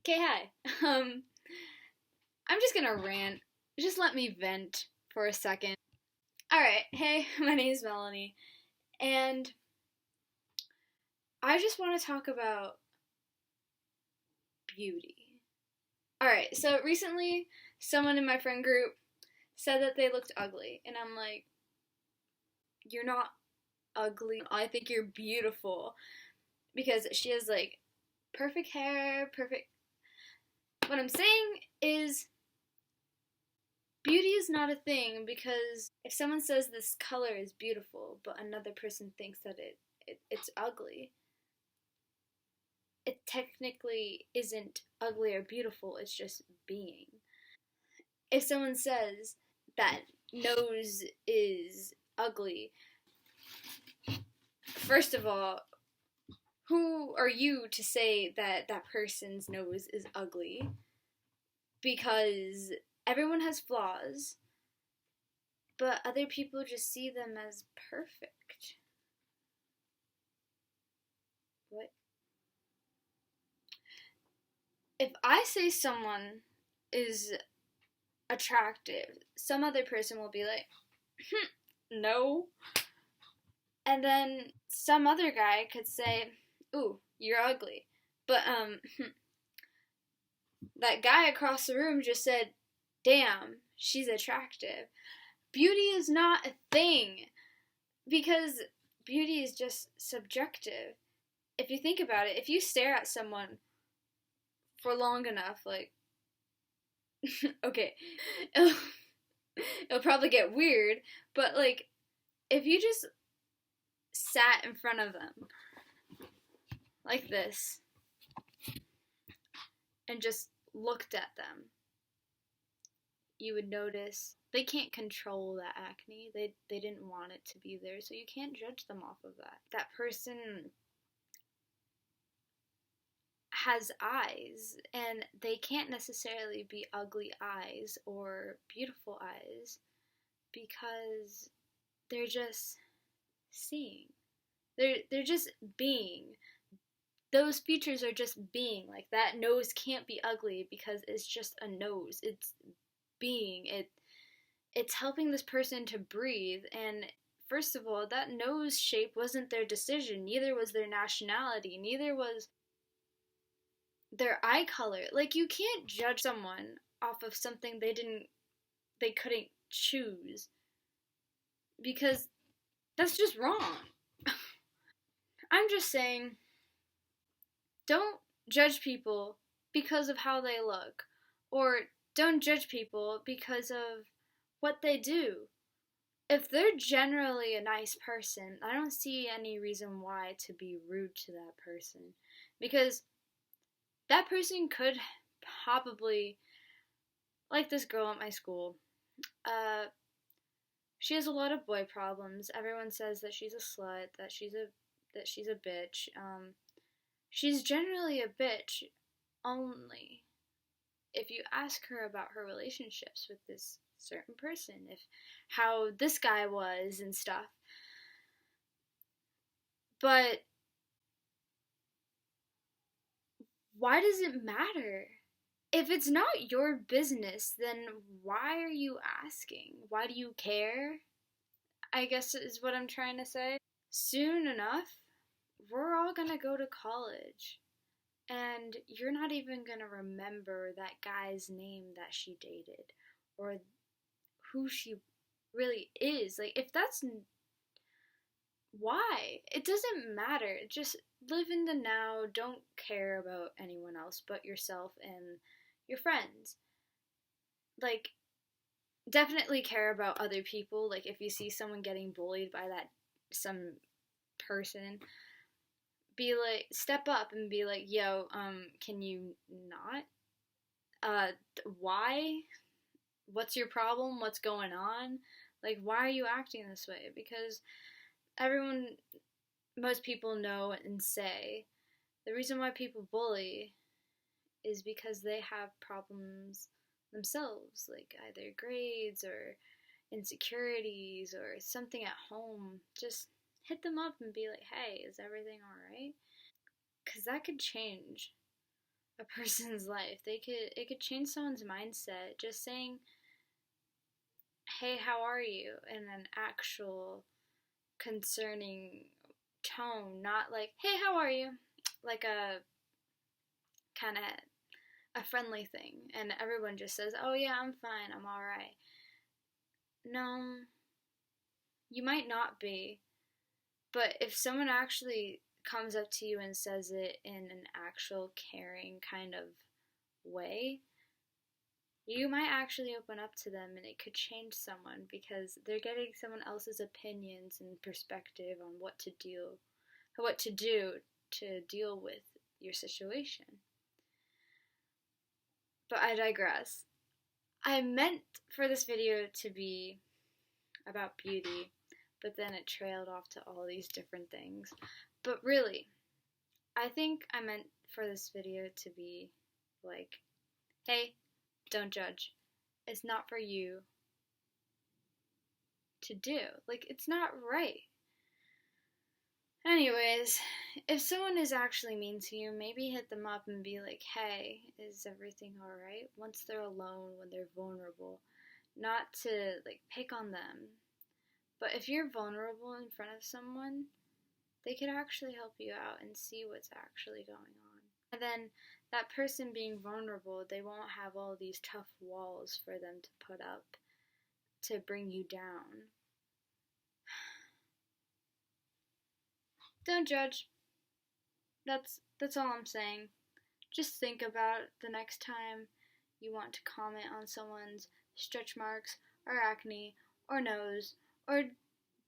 Okay, hi. I'm just gonna rant. Just let me vent for a second. Alright, hey, my name is Melanie, and I just want to talk about beauty. Alright, so recently, someone in my friend group said that they looked ugly, and I'm like, you're not ugly. I think you're beautiful. Because she has, like, perfect hair, perfect. What I'm saying is, beauty is not a thing because if someone says this color is beautiful, but another person thinks that it's ugly, it technically isn't ugly or beautiful, it's just being. If someone says that nose is ugly, first of all, who are you to say that that person's nose is ugly? Because everyone has flaws, but other people just see them as perfect. What? If I say someone is attractive, some other person will be like, no. And then some other guy could say, ooh, you're ugly. But, that guy across the room just said, damn, she's attractive. Beauty is not a thing because beauty is just subjective. If you think about it, if you stare at someone for long enough, like, okay, it'll probably get weird, but like, if you just sat in front of them like this and just looked at them, you would notice they can't control that acne. They didn't want it to be there, so you can't judge them off of that. That person has eyes, and they can't necessarily be ugly eyes or beautiful eyes because they're just seeing. They're just being. Those features are just being. Like that nose can't be ugly because it's just a nose. It's being. It's helping this person to breathe, and first of all, that nose shape wasn't their decision, neither was their nationality, neither was their eye color. Like you can't judge someone off of something they couldn't choose because that's just wrong. I'm just saying, don't judge people because of how they look, or don't judge people because of what they do. If they're generally a nice person, I don't see any reason why to be rude to that person. Because that person could probably, like this girl at my school, uh, she has a lot of boy problems. Everyone says that she's a slut, that she's a bitch. She's generally a bitch only if you ask her about her relationships with this certain person, if how this guy was and stuff. But why does it matter? If it's not your business, then why are you asking? Why do you care? I guess is what I'm trying to say. Soon enough, we're all gonna go to college. And you're not even gonna remember that guy's name that she dated or who she really is. Like, if that's why? It doesn't matter. Just live in the now. Don't care about anyone else but yourself and your friends. Like, definitely care about other people. Like, if you see someone getting bullied by some person, be like, step up and be like, yo, can you not? Why? What's your problem? What's going on? Like, why are you acting this way? Because everyone, most people know and say the reason why people bully is because they have problems themselves, like either grades or insecurities or something at home. Just hit them up and be like, hey, is everything alright? Because that could change. a person's life. It could change someone's mindset. Just saying, "Hey, how are you?" in an actual concerning tone, not like, "Hey, how are you?" like a kind of a friendly thing, and everyone just says, "Oh yeah, I'm fine, I'm all right." No, you might not be, but if someone actually comes up to you and says it in an actual caring kind of way, you might actually open up to them and it could change someone because they're getting someone else's opinions and perspective on what to do to deal with your situation. But I digress. I meant for this video to be about beauty, but then it trailed off to all these different things. But really, I think I meant for this video to be like, hey, don't judge. It's not for you to do. Like, it's not right. Anyways, if someone is actually mean to you, maybe hit them up and be like, hey, is everything alright? Once they're alone, when they're vulnerable. Not to, like, pick on them. But if you're vulnerable in front of someone, they could actually help you out and see what's actually going on. And then that person being vulnerable, they won't have all these tough walls for them to put up to bring you down. Don't judge. That's all I'm saying. Just think about the next time you want to comment on someone's stretch marks or acne or nose or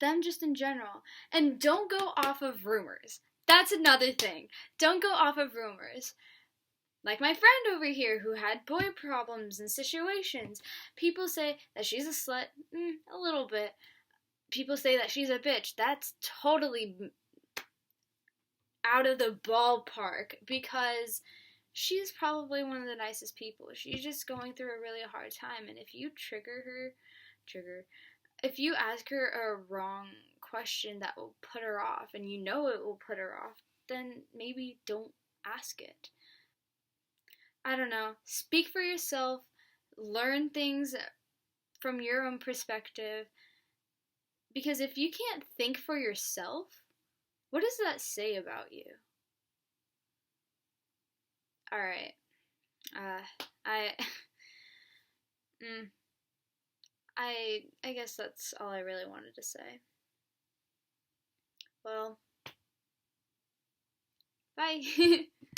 them just in general. And don't go off of rumors. That's another thing. Don't go off of rumors. Like my friend over here who had boy problems and situations. People say that she's a slut. A little bit. People say that she's a bitch. That's totally out of the ballpark because she's probably one of the nicest people. She's just going through a really hard time, and if you if you ask her a wrong question that will put her off, and you know it will put her off, then maybe don't ask it. I don't know. Speak for yourself. Learn things from your own perspective. Because if you can't think for yourself, what does that say about you? Alright. I I guess that's all I really wanted to say. Well, bye.